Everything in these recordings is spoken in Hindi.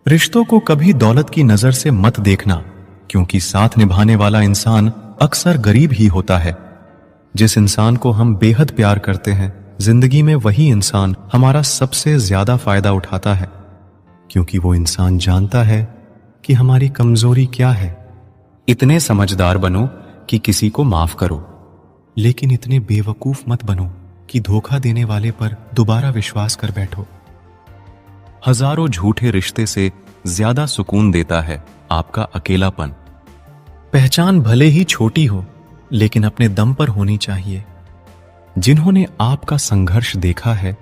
रिश्तों को कभी दौलत की नजर से मत देखना, क्योंकि साथ निभाने वाला इंसान अक्सर गरीब ही होता है। जिस इंसान को हम बेहद प्यार करते हैं, जिंदगी में वही इंसान हमारा सबसे ज्यादा फायदा उठाता है, क्योंकि वो इंसान जानता है कि हमारी कमजोरी क्या है। इतने समझदार बनो कि किसी को माफ करो, लेकिन इतने बेवकूफ मत बनो कि धोखा देने वाले पर दोबारा विश्वास कर बैठो। हजारों झूठे रिश्ते से ज्यादा सुकून देता है आपका अकेलापन। पहचान भले ही छोटी हो, लेकिन अपने दम पर होनी चाहिए। जिन्होंने आपका संघर्ष देखा है,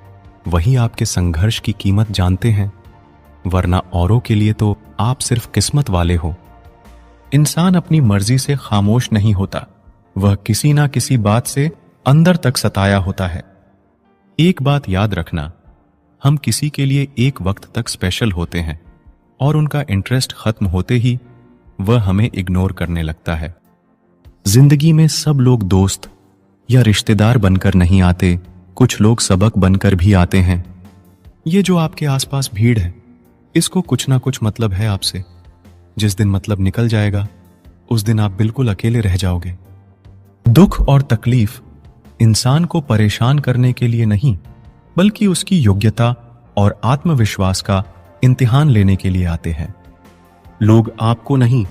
वही आपके संघर्ष की कीमत जानते हैं, वरना औरों के लिए तो आप सिर्फ किस्मत वाले हो। इंसान अपनी मर्जी से खामोश नहीं होता, वह किसी ना किसी बात से अंदर तक सताया होता है। एक बात याद रखना, हम किसी के लिए एक वक्त तक स्पेशल होते हैं और उनका इंटरेस्ट खत्म होते ही वह हमें इग्नोर करने लगता है। जिंदगी में सब लोग दोस्त या रिश्तेदार बनकर नहीं आते, कुछ लोग सबक बनकर भी आते हैं। ये जो आपके आसपास भीड़ है, इसको कुछ ना कुछ मतलब है आपसे। जिस दिन मतलब निकल जाएगा, उस दिन आप बिल्कुल अकेले रह जाओगे। दुख और तकलीफ इंसान को परेशान करने के लिए नहीं, बल्कि उसकी योग्यता और आत्मविश्वास का इम्तिहान लेने के लिए आते हैं। लोग आपको नहीं,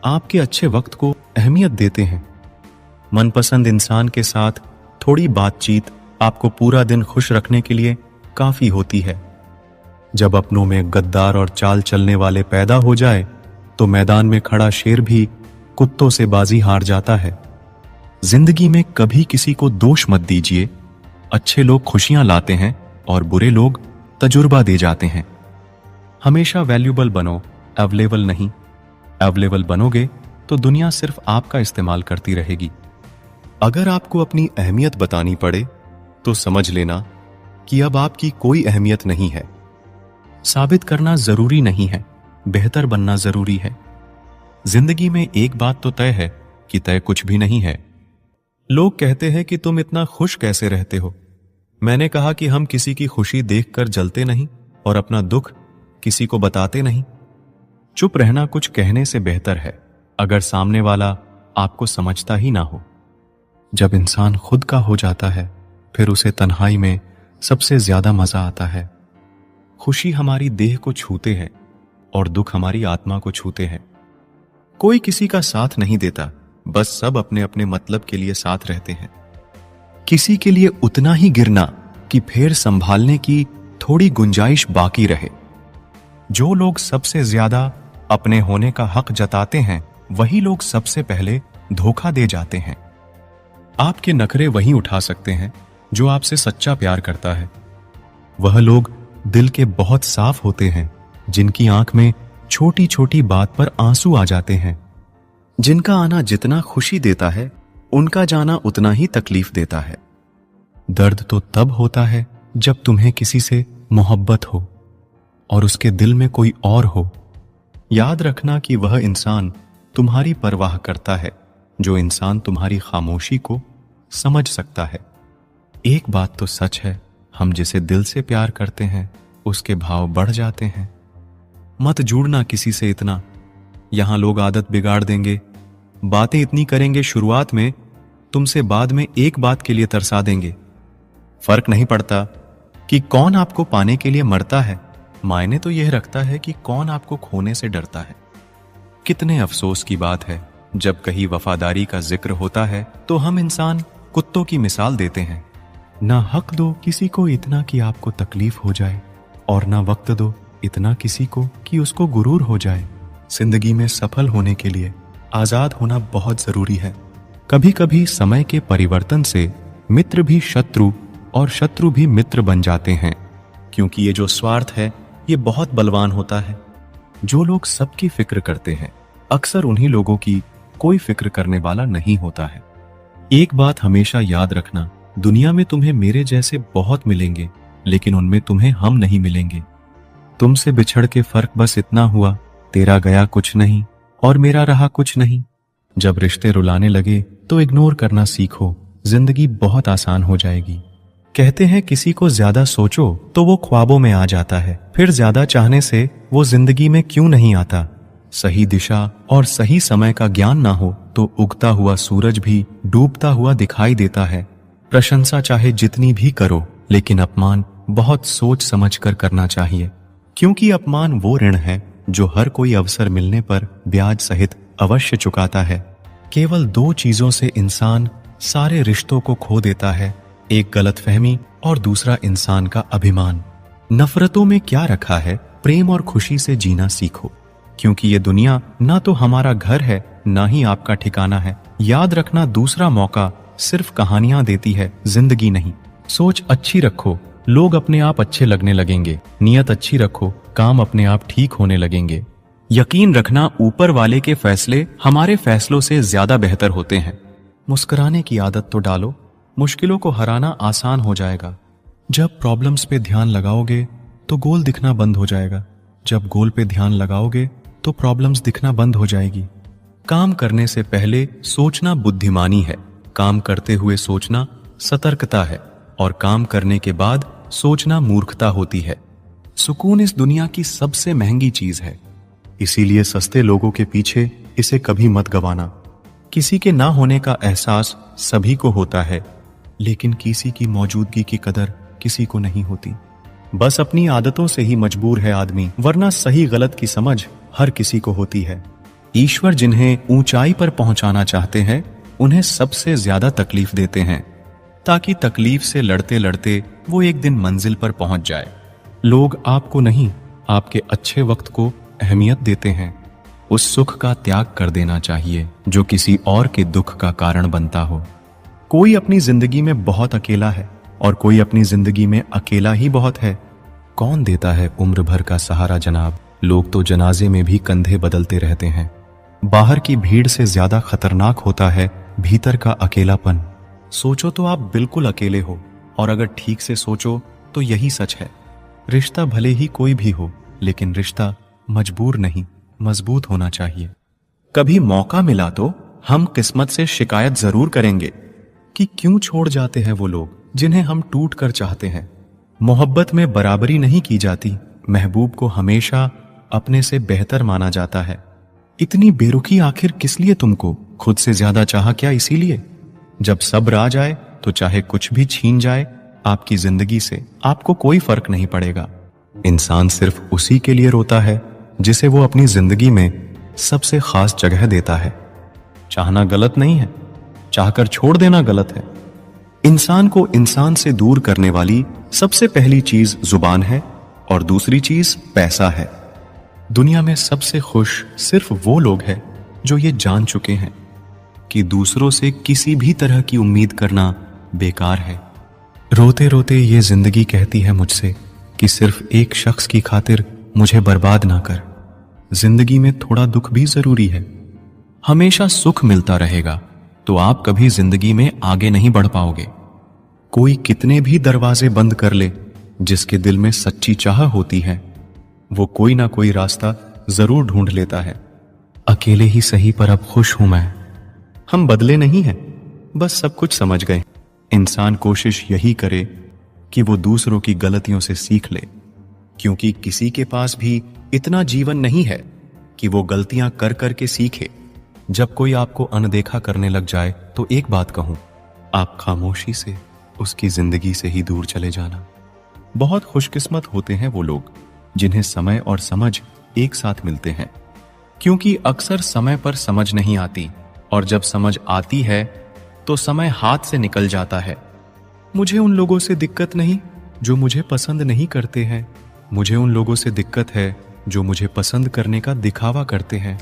आपके अच्छे वक्त को अहमियत देते हैं। मनपसंद इंसान के साथ थोड़ी बातचीत आपको पूरा दिन खुश रखने के लिए काफी होती है। जब अपनों में गद्दार और चाल चलने वाले पैदा हो जाए, तो मैदान में खड़ा शेर भी कुत्तों से बाजी हार जाता है। जिंदगी में कभी किसी को दोष मत दीजिए। अच्छे लोग खुशियां लाते हैं और बुरे लोग तजुर्बा दे जाते हैं। हमेशा वैल्यूबल बनो, अवेलेबल नहीं। अवेलेबल बनोगे तो दुनिया सिर्फ आपका इस्तेमाल करती रहेगी। अगर आपको अपनी अहमियत बतानी पड़े, तो समझ लेना कि अब आपकी कोई अहमियत नहीं है। साबित करना जरूरी नहीं है, बेहतर बनना जरूरी है। जिंदगी में एक बात तो तय है कि तय कुछ भी नहीं है। लोग कहते हैं कि तुम इतना खुश कैसे रहते हो। मैंने कहा कि हम किसी की खुशी देखकर जलते नहीं और अपना दुख किसी को बताते नहीं। चुप रहना कुछ कहने से बेहतर है, अगर सामने वाला आपको समझता ही ना हो। जब इंसान खुद का हो जाता है, फिर उसे तन्हाई में सबसे ज्यादा मजा आता है। खुशी हमारी देह को छूते हैं और दुख हमारी आत्मा को छूते हैं। कोई किसी का साथ नहीं देता, बस सब अपने अपने मतलब के लिए साथ रहते हैं। किसी के लिए उतना ही गिरना कि फिर संभालने की थोड़ी गुंजाइश बाकी रहे। जो लोग सबसे ज्यादा अपने होने का हक जताते हैं, वही लोग सबसे पहले धोखा दे जाते हैं। आपके नखरे वही उठा सकते हैं जो आपसे सच्चा प्यार करता है। वह लोग दिल के बहुत साफ होते हैं, जिनकी आंख में छोटी छोटी बात पर आंसू आ जाते हैं। जिनका आना जितना खुशी देता है, उनका जाना उतना ही तकलीफ देता है। दर्द तो तब होता है जब तुम्हें किसी से मोहब्बत हो और उसके दिल में कोई और हो। याद रखना कि वह इंसान तुम्हारी परवाह करता है, जो इंसान तुम्हारी खामोशी को समझ सकता है। एक बात तो सच है, हम जिसे दिल से प्यार करते हैं, उसके भाव बढ़ जाते हैं। मत जुड़ना किसी से इतना, यहां लोग आदत बिगाड़ देंगे। बातें इतनी करेंगे शुरुआत में, तुमसे बाद में एक बात के लिए तरसा देंगे। फर्क नहीं पड़ता कि कौन आपको पाने के लिए मरता है, मायने तो यह रखता है कि कौन आपको खोने से डरता है। कितने अफसोस की बात है, जब कहीं वफादारी का जिक्र होता है तो हम इंसान कुत्तों की मिसाल देते हैं। ना हक दो किसी को इतना कि आपको तकलीफ हो जाए, और ना वक्त दो इतना किसी को कि उसको गुरूर हो जाए। जिंदगी में सफल होने के लिए आजाद होना बहुत जरूरी है। कभी कभी समय के परिवर्तन से मित्र भी शत्रु और शत्रु भी मित्र बन जाते हैं, क्योंकि ये जो स्वार्थ है, ये बहुत बलवान होता है। जो लोग सबकी फिक्र करते हैं, अक्सर उन्हीं लोगों की कोई फिक्र करने वाला नहीं होता है। एक बात हमेशा याद रखना, दुनिया में तुम्हें मेरे जैसे बहुत मिलेंगे, लेकिन उनमें तुम्हें हम नहीं मिलेंगे। तुमसे बिछड़ के फर्क बस इतना हुआ, तेरा गया कुछ नहीं और मेरा रहा कुछ नहीं। जब रिश्ते रुलाने लगे तो इग्नोर करना सीखो, जिंदगी बहुत आसान हो जाएगी। कहते हैं किसी को ज्यादा सोचो तो वो ख्वाबों में आ जाता है, फिर ज्यादा चाहने से वो जिंदगी में क्यों नहीं आता। सही दिशा और सही समय का ज्ञान ना हो तो उगता हुआ सूरज भी डूबता हुआ दिखाई देता है। प्रशंसा चाहे जितनी भी करो, लेकिन अपमान बहुत सोच समझ कर करना चाहिए, क्योंकि अपमान वो ऋण है जो हर कोई अवसर मिलने पर ब्याज सहित अवश्य चुकाता है। केवल दो चीजों से इंसान सारे रिश्तों को खो देता है, एक गलतफहमी और दूसरा इंसान का अभिमान। नफरतों में क्या रखा है, प्रेम और खुशी से जीना सीखो, क्योंकि ये दुनिया ना तो हमारा घर है ना ही आपका ठिकाना है। याद रखना, दूसरा मौका सिर्फ कहानियां देती है, जिंदगी नहीं। सोच अच्छी रखो, लोग अपने आप अच्छे लगने लगेंगे। नियत अच्छी रखो, काम अपने आप ठीक होने लगेंगे। यकीन रखना, ऊपर वाले के फैसले हमारे फैसलों से ज्यादा बेहतर होते हैं। मुस्कुराने की आदत तो डालो, मुश्किलों को हराना आसान हो जाएगा। जब प्रॉब्लम्स पे ध्यान लगाओगे तो गोल दिखना बंद हो जाएगा, जब गोल पे ध्यान लगाओगे तो प्रॉब्लम्स दिखना बंद हो जाएगी। काम करने से पहले सोचना बुद्धिमानी है, काम करते हुए सोचना सतर्कता है, और काम करने के बाद सोचना मूर्खता होती है। सुकून इस दुनिया की सबसे महंगी चीज है, इसीलिए सस्ते लोगों के पीछे इसे कभी मत गंवाना। किसी के ना होने का एहसास सभी को होता है, लेकिन किसी की मौजूदगी की कदर किसी को नहीं होती। बस अपनी आदतों से ही मजबूर है आदमी, वरना सही गलत की समझ हर किसी को होती है। ईश्वर जिन्हें ऊंचाई पर पहुंचाना चाहते हैं, उन्हें सबसे ज्यादा तकलीफ देते हैं, ताकि तकलीफ से लड़ते लड़ते वो एक दिन मंजिल पर पहुंच जाए। लोग आपको नहीं, आपके अच्छे वक्त को अहमियत देते हैं। उस सुख का त्याग कर देना चाहिए जो किसी और के दुख का कारण बनता हो। कोई अपनी जिंदगी में बहुत अकेला है और कोई अपनी जिंदगी में अकेला ही बहुत है। कौन देता है उम्र भर का सहारा जनाब, लोग तो जनाजे में भी कंधे बदलते रहते हैं। बाहर की भीड़ से ज्यादा खतरनाक होता है भीतर का अकेलापन। सोचो तो आप बिल्कुल अकेले हो, और अगर ठीक से सोचो तो यही सच है। रिश्ता भले ही कोई भी हो, लेकिन रिश्ता मजबूर नहीं, मजबूत होना चाहिए। कभी मौका मिला तो हम किस्मत से शिकायत जरूर करेंगे कि क्यों छोड़ जाते हैं वो लोग जिन्हें हम टूट कर चाहते हैं। मोहब्बत में बराबरी नहीं की जाती, महबूब को हमेशा अपने से बेहतर माना जाता है। इतनी बेरुखी आखिर किस लिए तुमको, खुद से ज्यादा चाहा क्या इसीलिए? जब सब्र आ जाए तो चाहे कुछ भी छीन जाए आपकी जिंदगी से, आपको कोई फर्क नहीं पड़ेगा। इंसान सिर्फ उसी के लिए रोता है जिसे वो अपनी जिंदगी में सबसे खास जगह देता है। चाहना गलत नहीं है, चाहकर छोड़ देना गलत है। इंसान को इंसान से दूर करने वाली सबसे पहली चीज जुबान है और दूसरी चीज पैसा है। दुनिया में सबसे खुश सिर्फ वो लोग हैं जो ये जान चुके हैं कि दूसरों से किसी भी तरह की उम्मीद करना बेकार है। रोते रोते ये जिंदगी कहती है मुझसे कि सिर्फ एक शख्स की खातिर मुझे बर्बाद ना कर। जिंदगी में थोड़ा दुख भी जरूरी है। हमेशा सुख मिलता रहेगा तो आप कभी जिंदगी में आगे नहीं बढ़ पाओगे। कोई कितने भी दरवाजे बंद कर ले, जिसके दिल में सच्ची चाह होती है वो कोई ना कोई रास्ता जरूर ढूंढ लेता है। अकेले ही सही पर अब खुश हूं मैं। हम बदले नहीं हैं, बस सब कुछ समझ गए। इंसान कोशिश यही करे कि वो दूसरों की गलतियों से सीख ले, क्योंकि किसी के पास भी इतना जीवन नहीं है कि वो गलतियां कर कर के सीखे। जब कोई आपको अनदेखा करने लग जाए तो एक बात कहूं, आप खामोशी से उसकी जिंदगी से ही दूर चले जाना। बहुत खुशकिस्मत होते हैं वो लोग जिन्हें समय और समझ एक साथ मिलते हैं, क्योंकि अक्सर समय पर समझ नहीं आती, और जब समझ आती है तो समय हाथ से निकल जाता है। मुझे उन लोगों से दिक्कत नहीं जो मुझे पसंद नहीं करते हैं, मुझे उन लोगों से दिक्कत है जो मुझे पसंद करने का दिखावा करते हैं।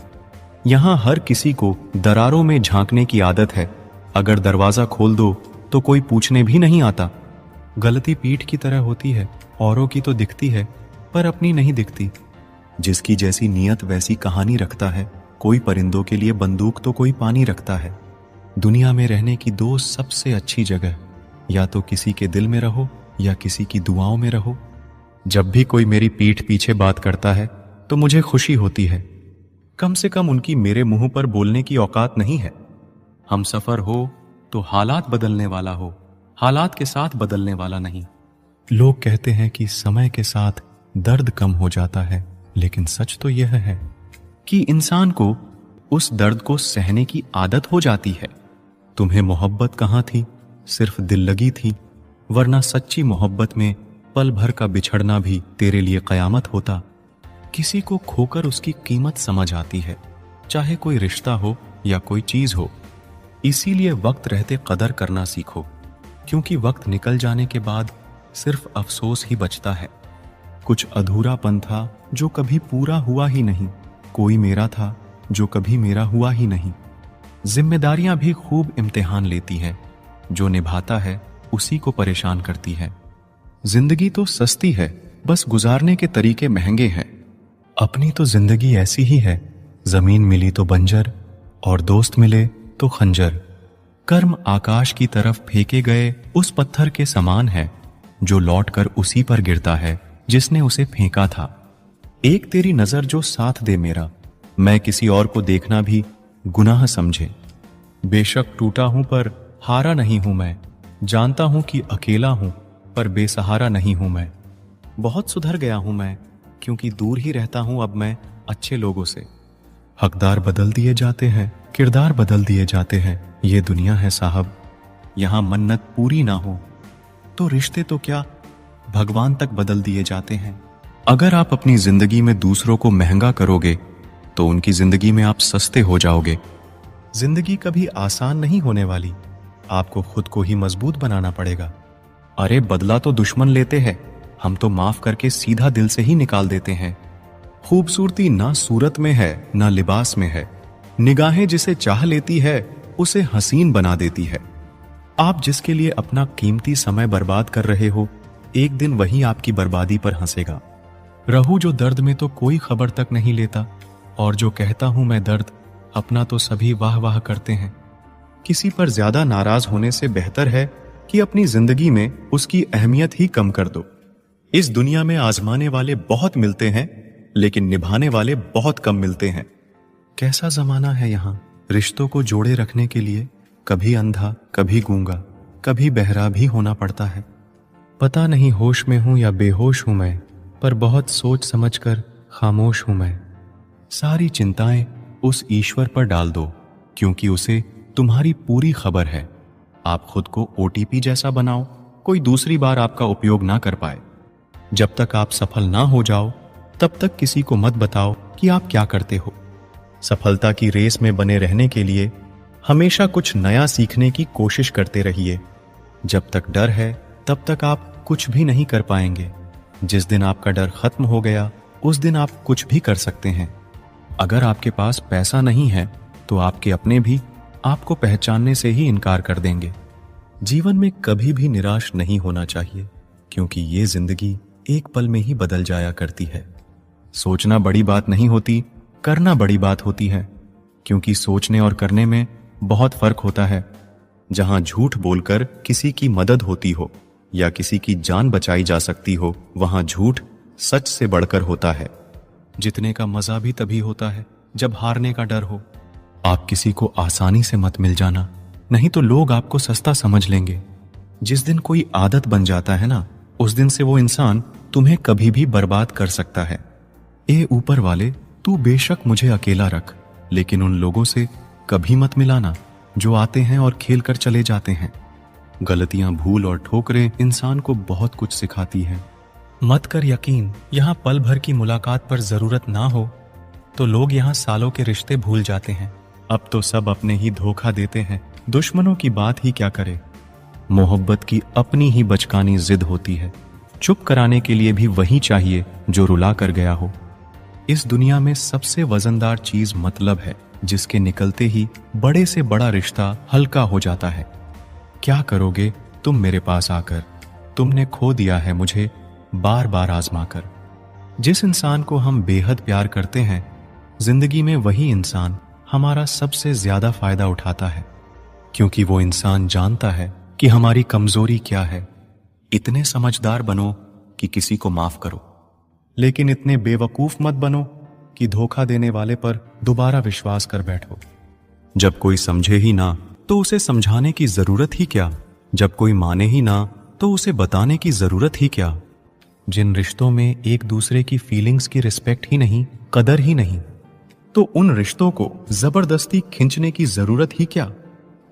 यहां हर किसी को दरारों में झांकने की आदत है। अगर दरवाजा खोल दो तो कोई पूछने भी नहीं आता। गलती पीठ की तरह होती है, औरों की तो दिखती है पर अपनी नहीं दिखती। जिसकी जैसी नियत वैसी कहानी रखता है। कोई परिंदों के लिए बंदूक तो कोई पानी रखता है। दुनिया में रहने की दो सबसे अच्छी जगह, या तो किसी के दिल में रहो या किसी की दुआओं में रहो। जब भी कोई मेरी पीठ पीछे बात करता है तो मुझे खुशी होती है। कम से कम उनकी मेरे मुंह पर बोलने की औकात नहीं है। हम सफर हो तो हालात बदलने वाला हो, हालात के साथ बदलने वाला नहीं। लोग कहते हैं कि समय के साथ दर्द कम हो जाता है, लेकिन सच तो यह है कि इंसान को उस दर्द को सहने की आदत हो जाती है। तुम्हें मोहब्बत कहाँ थी? सिर्फ दिल लगी थी, वरना सच्ची मोहब्बत में पल भर का बिछड़ना भी तेरे लिए कयामत होता। किसी को खोकर उसकी कीमत समझ आती है, चाहे कोई रिश्ता हो या कोई चीज हो। इसीलिए वक्त रहते कदर करना सीखो, क्योंकि वक्त निकल जाने के बाद सिर्फ अफसोस ही बचता है। कुछ अधूरापन था जो कभी पूरा हुआ ही नहीं, कोई मेरा था जो कभी मेरा हुआ ही नहीं। जिम्मेदारियां भी खूब इम्तिहान लेती हैं, जो निभाता है उसी को परेशान करती है। जिंदगी तो सस्ती है, बस गुजारने के तरीके महंगे हैं। अपनी तो जिंदगी ऐसी ही है, जमीन मिली तो बंजर और दोस्त मिले तो खंजर। कर्म आकाश की तरफ फेंके गए उस पत्थर के समान है, जो लौटकर उसी पर गिरता है जिसने उसे फेंका था। एक तेरी नजर जो साथ दे मेरा, मैं किसी और को देखना भी गुनाह समझे। बेशक टूटा हूं पर हारा नहीं हूं मैं, जानता हूं कि अकेला हूं पर बेसहारा नहीं हूं मैं। बहुत सुधर गया हूं मैं, क्योंकि दूर ही रहता हूं अब मैं अच्छे लोगों से। हकदार बदल दिए जाते हैं, किरदार बदल दिए जाते हैं, ये दुनिया है साहब। यहां मन्नत पूरी ना हो तो रिश्ते तो क्या भगवान तक बदल दिए जाते हैं। अगर आप अपनी जिंदगी में दूसरों को महंगा करोगे तो उनकी जिंदगी में आप सस्ते हो जाओगे। जिंदगी कभी आसान नहीं होने वाली, आपको खुद को ही मजबूत बनाना पड़ेगा। अरे बदला तो दुश्मन लेते हैं, हम तो माफ करके सीधा दिल से ही निकाल देते हैं। खूबसूरती ना सूरत में है ना लिबास में है, निगाहें जिसे चाह लेती है उसे हसीन बना देती है। आप जिसके लिए अपना कीमती समय बर्बाद कर रहे हो, एक दिन वही आपकी बर्बादी पर हंसेगा। रहूं जो दर्द में तो कोई खबर तक नहीं लेता, और जो कहता हूं मैं दर्द अपना तो सभी वाह वाह करते हैं। किसी पर ज्यादा नाराज होने से बेहतर है कि अपनी जिंदगी में उसकी अहमियत ही कम कर दो। इस दुनिया में आजमाने वाले बहुत मिलते हैं, लेकिन निभाने वाले बहुत कम मिलते हैं। कैसा जमाना है यहाँ, रिश्तों को जोड़े रखने के लिए कभी अंधा, कभी गूंगा, कभी बहरा भी होना पड़ता है। पता नहीं होश में हूं या बेहोश हूं मैं, पर बहुत सोच समझकर खामोश हूं मैं। सारी चिंताएं उस ईश्वर पर डाल दो, क्योंकि उसे तुम्हारी पूरी खबर है। आप खुद को ओटीपी जैसा बनाओ, कोई दूसरी बार आपका उपयोग ना कर पाए। जब तक आप सफल ना हो जाओ, तब तक किसी को मत बताओ कि आप क्या करते हो। सफलता की रेस में बने रहने के लिए हमेशा कुछ नया सीखने की कोशिश करते रहिए। जब तक डर है, तब तक आप कुछ भी नहीं कर पाएंगे। जिस दिन आपका डर खत्म हो गया, उस दिन आप कुछ भी कर सकते हैं। अगर आपके पास पैसा नहीं है, तो आपके अपने भी आपको पहचानने से ही इनकार कर देंगे। जीवन में कभी भी निराश नहीं होना चाहिए, क्योंकि ये जिंदगी एक पल में ही बदल जाया करती है। सोचना बड़ी बात नहीं होती, करना बड़ी बात होती है, क्योंकि सोचने और करने में बहुत फर्क होता है। जहां झूठ बोलकर किसी की मदद होती हो या किसी की जान बचाई जा सकती हो, वहां झूठ सच से बढ़कर होता है। जीतने का मजा भी तभी होता है जब हारने का डर हो। आप किसी को आसानी से मत मिल जाना, नहीं तो लोग आपको सस्ता समझ लेंगे। जिस दिन कोई आदत बन जाता है ना, उस दिन से वो इंसान तुम्हें कभी भी बर्बाद कर सकता है। ए ऊपर वाले, तू बेशक मुझे अकेला रख, लेकिन उन लोगों से कभी मत मिलाना जो आते हैं और खेल कर चले जाते हैं। गलतियां, भूल और ठोकरें इंसान को बहुत कुछ सिखाती हैं। मत कर यकीन, यहाँ पल भर की मुलाकात पर जरूरत ना हो तो लोग यहाँ सालों के रिश्ते भूल जाते हैं। अब तो सब अपने ही धोखा देते हैं, दुश्मनों की बात ही क्या करे। मोहब्बत की अपनी ही बचकानी जिद होती है, चुप कराने के लिए भी वही चाहिए जो रुला कर गया हो। इस दुनिया में सबसे वजनदार चीज मतलब है, जिसके निकलते ही बड़े से बड़ा रिश्ता हल्का हो जाता है। क्या करोगे तुम मेरे पास आकर, तुमने खो दिया है मुझे बार बार आजमाकर। जिस इंसान को हम बेहद प्यार करते हैं, जिंदगी में वही इंसान हमारा सबसे ज्यादा फायदा उठाता है, क्योंकि वो इंसान जानता है कि हमारी कमजोरी क्या है। इतने समझदार बनो कि किसी को माफ करो, लेकिन इतने बेवकूफ मत बनो कि धोखा देने वाले पर दोबारा विश्वास कर बैठो। जब कोई समझे ही ना, तो उसे समझाने की जरूरत ही क्या। जब कोई माने ही ना तो उसे बताने की जरूरत ही क्या। जिन रिश्तों में एक दूसरे की फीलिंग्स की रिस्पेक्ट ही नहीं, कदर ही नहीं, तो उन रिश्तों को जबरदस्ती खींचने की जरूरत ही क्या।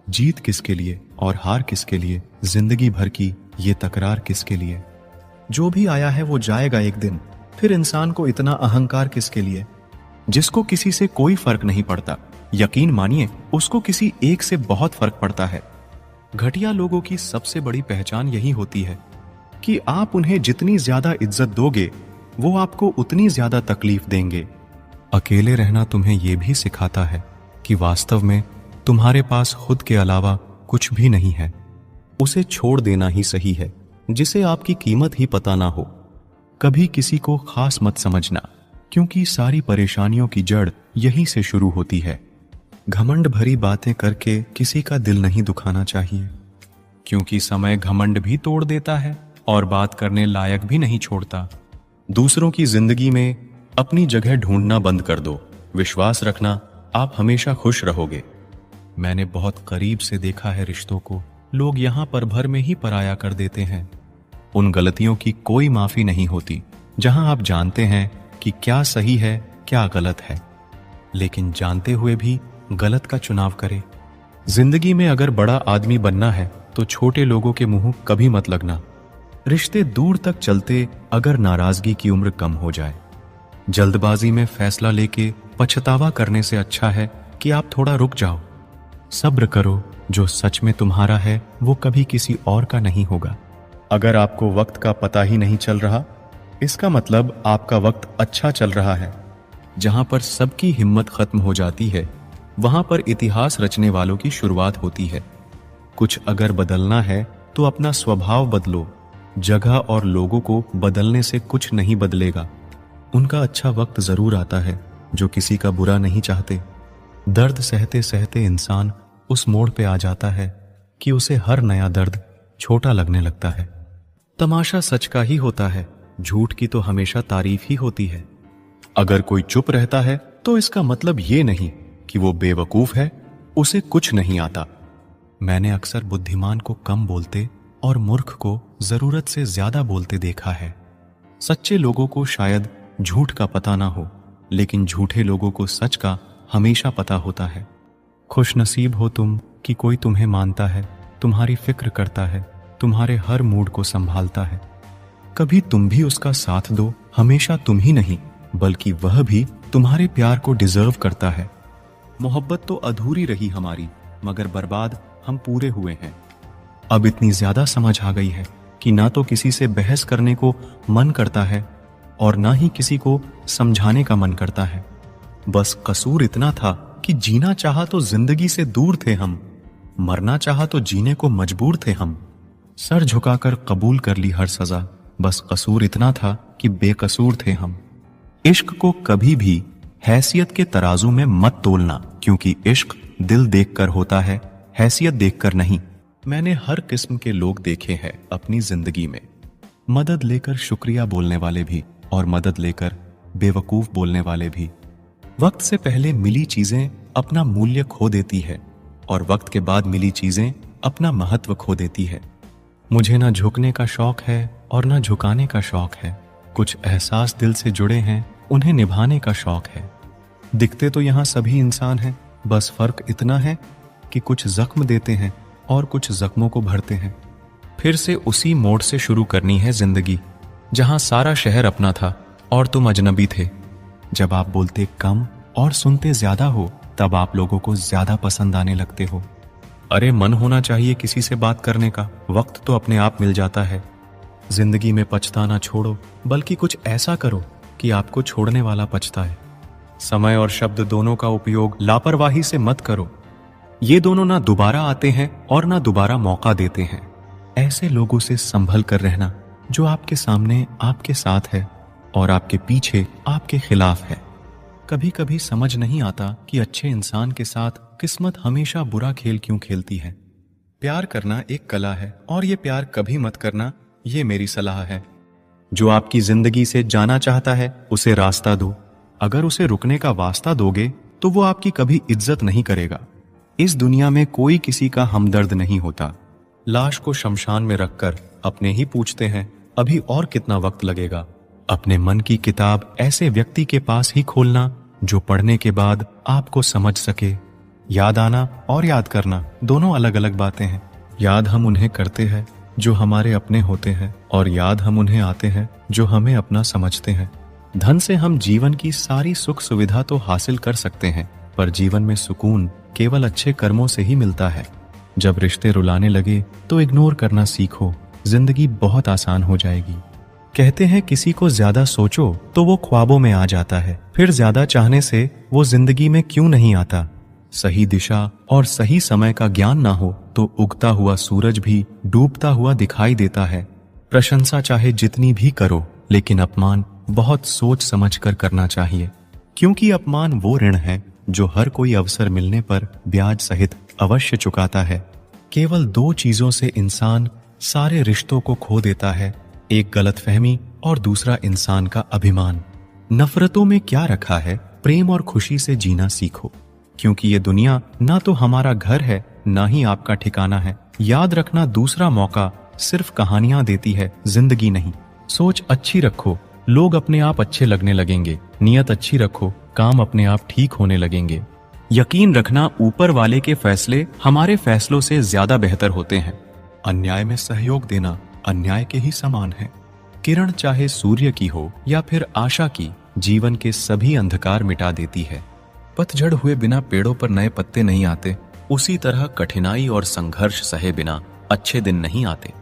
जीत किसके लिए और हार किसके लिए, जिंदगी भर की ये तकरार किसके लिए। जो भी आया है वो जाएगा एक दिन, फिर इंसान को इतना अहंकार किसके लिए। जिसको किसी से कोई फर्क नहीं पड़ता, यकीन मानिए उसको किसी एक से बहुत फर्क पड़ता है। घटिया लोगों की सबसे बड़ी पहचान यही होती है कि आप उन्हें जितनी ज्यादा इज्जत दोगे वो आपको उतनी ज्यादा तकलीफ देंगे। अकेले रहना तुम्हें यह भी सिखाता है कि वास्तव में तुम्हारे पास खुद के अलावा कुछ भी नहीं है। उसे छोड़ देना ही सही है जिसे आपकी कीमत ही पता ना हो। कभी किसी को खास मत समझना, क्योंकि सारी परेशानियों की जड़ यहीं से शुरू होती है। घमंड भरी बातें करके किसी का दिल नहीं दुखाना चाहिए, क्योंकि समय घमंड भी तोड़ देता है और बात करने लायक भी नहीं छोड़ता। दूसरों की जिंदगी में अपनी जगह ढूंढना बंद कर दो। विश्वास रखना, आप हमेशा खुश रहोगे। मैंने बहुत करीब से देखा है रिश्तों को लोग यहां पर भर में ही पराया कर देते हैं। उन गलतियों की कोई माफी नहीं होती जहां आप जानते हैं कि क्या सही है क्या गलत है, लेकिन जानते हुए भी गलत का चुनाव करें। जिंदगी में अगर बड़ा आदमी बनना है तो छोटे लोगों के मुंह कभी मत लगना। रिश्ते दूर तक चलते अगर नाराजगी की उम्र कम हो जाए। जल्दबाजी में फैसला लेके पछतावा करने से अच्छा है कि आप थोड़ा रुक जाओ। सब्र करो, जो सच में तुम्हारा है वो कभी किसी और का नहीं होगा। अगर आपको वक्त का पता ही नहीं चल रहा, इसका मतलब आपका वक्त अच्छा चल रहा है। जहां पर सबकी हिम्मत खत्म हो जाती है वहां पर इतिहास रचने वालों की शुरुआत होती है। कुछ अगर बदलना है तो अपना स्वभाव बदलो। जगह और लोगों को बदलने से कुछ नहीं बदलेगा। उनका अच्छा वक्त जरूर आता है जो किसी का बुरा नहीं चाहते। दर्द सहते सहते इंसान उस मोड़ पे आ जाता है कि उसे हर नया दर्द छोटा लगने लगता है। तमाशा सच का ही होता है, झूठ की तो हमेशा तारीफ ही होती है। अगर कोई चुप रहता है तो इसका मतलब ये नहीं कि वो बेवकूफ है, उसे कुछ नहीं आता। मैंने अक्सर बुद्धिमान को कम बोलते और मूर्ख को जरूरत से ज्यादा बोलते देखा है। सच्चे लोगों को शायद झूठ का पता ना हो, लेकिन झूठे लोगों को सच का हमेशा पता होता है। खुश नसीब हो तुम कि कोई तुम्हें मानता है, तुम्हारी फिक्र करता है, तुम्हारे हर मूड को संभालता है। कभी तुम भी उसका साथ दो। हमेशा तुम ही नहीं बल्कि वह भी तुम्हारे प्यार को डिजर्व करता है। मोहब्बत तो अधूरी रही हमारी, मगर बर्बाद हम पूरे हुए हैं। अब इतनी ज्यादा समझ आ गई है कि ना तो किसी से बहस करने को मन करता है और ना ही किसी को समझाने का मन करता है। बस कसूर इतना था कि जीना चाहा तो जिंदगी से दूर थे हम, मरना चाहा तो जीने को मजबूर थे हम। सर झुकाकर कबूल कर ली हर सजा, बस कसूर इतना था कि बेकसूर थे हम। इश्क को कभी भी हैसियत के तराजू में मत तोलना, क्योंकि इश्क दिल देखकर होता है, हैसियत देखकर नहीं। मैंने हर किस्म के लोग देखे हैं अपनी जिंदगी में। मदद लेकर शुक्रिया बोलने वाले भी और मदद लेकर बेवकूफ बोलने वाले भी। वक्त से पहले मिली चीजें अपना मूल्य खो देती है और वक्त के बाद मिली चीजें अपना महत्व खो देती है। मुझे ना झुकने का शौक है और ना झुकाने का शौक है। कुछ एहसास दिल से जुड़े हैं, उन्हें निभाने का शौक है। दिखते तो यहाँ सभी इंसान हैं, बस फर्क इतना है कि कुछ जख्म देते हैं और कुछ जख्मों को भरते हैं। फिर से उसी मोड़ से शुरू करनी है जिंदगी, जहां सारा शहर अपना था और तुम अजनबी थे। जब आप बोलते कम और सुनते ज्यादा हो, तब आप लोगों को ज्यादा पसंद आने लगते हो। अरे मन होना चाहिए किसी से बात करने का, वक्त तो अपने आप मिल जाता है। जिंदगी में पछताना छोड़ो, बल्कि कुछ ऐसा करो कि आपको छोड़ने वाला पछताए। समय और शब्द दोनों का उपयोग लापरवाही से मत करो। ये दोनों ना दोबारा आते हैं और ना दोबारा मौका देते हैं। ऐसे लोगों से संभल कर रहना जो आपके सामने आपके साथ है और आपके पीछे आपके खिलाफ है। कभी कभी समझ नहीं आता कि अच्छे इंसान के साथ किस्मत हमेशा बुरा खेल क्यों खेलती है। प्यार करना एक कला है और ये प्यार कभी मत करना, ये मेरी सलाह है। जो आपकी जिंदगी से जाना चाहता है उसे रास्ता दो। अगर उसे रुकने का वास्ता दोगे तो वो आपकी कभी इज्जत नहीं करेगा। इस दुनिया में कोई किसी का हमदर्द नहीं होता। लाश को शमशान में रखकर अपने ही पूछते हैं, अभी और कितना वक्त लगेगा। अपने मन की किताब ऐसे व्यक्ति के पास ही खोलना जो पढ़ने के बाद आपको समझ सके। याद आना और याद करना दोनों अलग अलग बातें हैं। याद हम उन्हें करते हैं जो हमारे अपने होते हैं, और याद हम उन्हें आते हैं जो हमें अपना समझते हैं। धन से हम जीवन की सारी सुख सुविधा तो हासिल कर सकते हैं, पर जीवन में सुकून केवल अच्छे कर्मों से ही मिलता है। जब रिश्ते रुलाने लगे तो इग्नोर करना सीखो, जिंदगी बहुत आसान हो जाएगी। कहते हैं किसी को ज्यादा सोचो तो वो ख्वाबों में आ जाता है, फिर ज्यादा चाहने से वो जिंदगी में क्यों नहीं आता। सही दिशा और सही समय का ज्ञान ना हो तो उगता हुआ सूरज भी डूबता हुआ दिखाई देता है। प्रशंसा चाहे जितनी भी करो, लेकिन अपमान बहुत सोच समझ कर करना चाहिए, क्योंकि अपमान वो ऋण है जो हर कोई अवसर मिलने पर ब्याज सहित अवश्य चुकाता है। केवल दो चीजों से इंसान सारे रिश्तों को खो देता है, एक गलतफहमी और दूसरा इंसान का अभिमान। नफरतों में क्या रखा है, प्रेम और खुशी से जीना सीखो, क्योंकि ये दुनिया ना तो हमारा घर है ना ही आपका ठिकाना है। याद रखना, दूसरा मौका सिर्फ कहानियां देती है, जिंदगी नहीं। सोच अच्छी रखो, लोग अपने आप अच्छे लगने लगेंगे। नियत अच्छी रखो, काम अपने आप ठीक होने लगेंगे। यकीन रखना, ऊपर वाले के फैसले हमारे फैसलों से ज्यादा बेहतर होते हैं। अन्याय में सहयोग देना अन्याय के ही समान है। किरण चाहे सूर्य की हो या फिर आशा की, जीवन के सभी अंधकार मिटा देती है। पतझड़ हुए बिना पेड़ों पर नए पत्ते नहीं आते, उसी तरह कठिनाई और संघर्ष सहे बिना अच्छे दिन नहीं आते।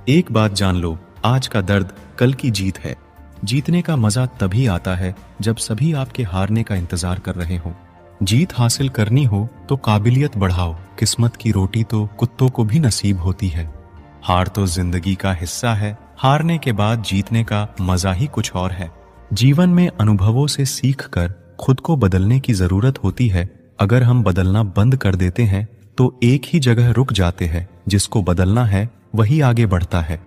एक बात जान लो, आज का दर्द कल की जीत है। जीतने का मजा तभी आता है जब सभी आपके हारने का इंतजार कर रहे हो। जीत हासिल करनी हो तो काबिलियत बढ़ाओ, किस्मत की रोटी तो कुत्तों को भी नसीब होती है। हार तो जिंदगी का हिस्सा है, हारने के बाद जीतने का मजा ही कुछ और है। जीवन में अनुभवों से सीखकर खुद को बदलने की जरूरत होती है। अगर हम बदलना बंद कर देते हैं तो एक ही जगह रुक जाते हैं। जिसको बदलना है वही आगे बढ़ता है।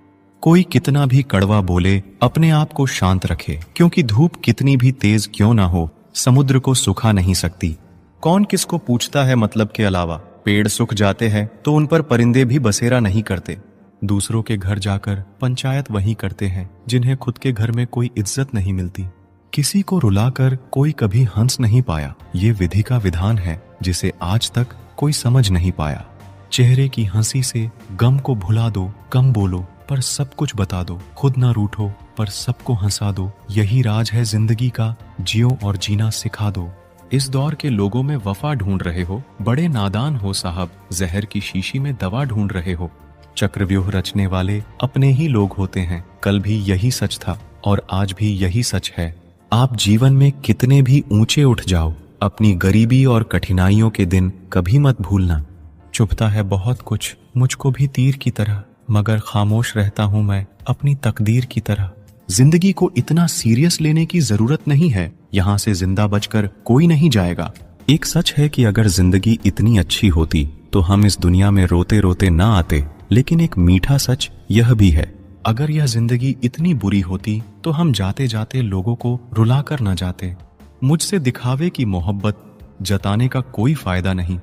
कोई कितना भी कड़वा बोले, अपने आप को शांत रखे, क्योंकि धूप कितनी भी तेज क्यों ना हो, समुद्र को सुखा नहीं सकती। कौन किसको पूछता है मतलब के अलावा। पेड़ सूख जाते हैं तो उन पर परिंदे भी बसेरा नहीं करते। दूसरों के घर जाकर पंचायत वही करते हैं जिन्हें खुद के घर में कोई इज्जत नहीं मिलती। किसी को रुलाकर कोई कभी हंस नहीं पाया, ये विधि का विधान है जिसे आज तक कोई समझ नहीं पाया। चेहरे की हंसी से गम को भुला दो, कम बोलो पर सब कुछ बता दो, खुद ना रूठो पर सबको हंसा दो। यही राज है जिंदगी का, जियो और जीना सिखा दो। इस दौर के लोगों में वफा ढूंढ रहे हो, बड़े नादान हो साहब, जहर की शीशी में दवा ढूंढ रहे हो। चक्रव्यूह रचने वाले अपने ही लोग होते हैं। कल भी यही सच था और आज भी यही सच है। आप जीवन में कितने भी ऊंचे उठ जाओ, अपनी गरीबी और कठिनाइयों के दिन कभी मत भूलना। चुभता है बहुत कुछ मुझको भी तीर की तरह, मगर खामोश रहता हूं मैं अपनी तकदीर की तरह। जिंदगी को इतना सीरियस लेने की जरूरत नहीं है, यहाँ से जिंदा बचकर कोई नहीं जाएगा। एक सच है कि अगर जिंदगी इतनी अच्छी होती तो हम इस दुनिया में रोते रोते ना आते। लेकिन एक मीठा सच यह भी है, अगर यह जिंदगी इतनी बुरी होती तो हम जाते जाते लोगों को रुला कर न जाते। मुझसे दिखावे की मोहब्बत जताने का कोई फायदा नहीं।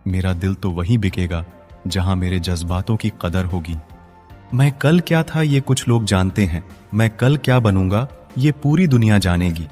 मेरा दिल तो वहीं बिकेगा जहां मेरे जज्बातों की कदर होगी। मैं कल क्या था ये कुछ लोग जानते हैं, मैं कल क्या बनूंगा ये पूरी दुनिया जानेगी।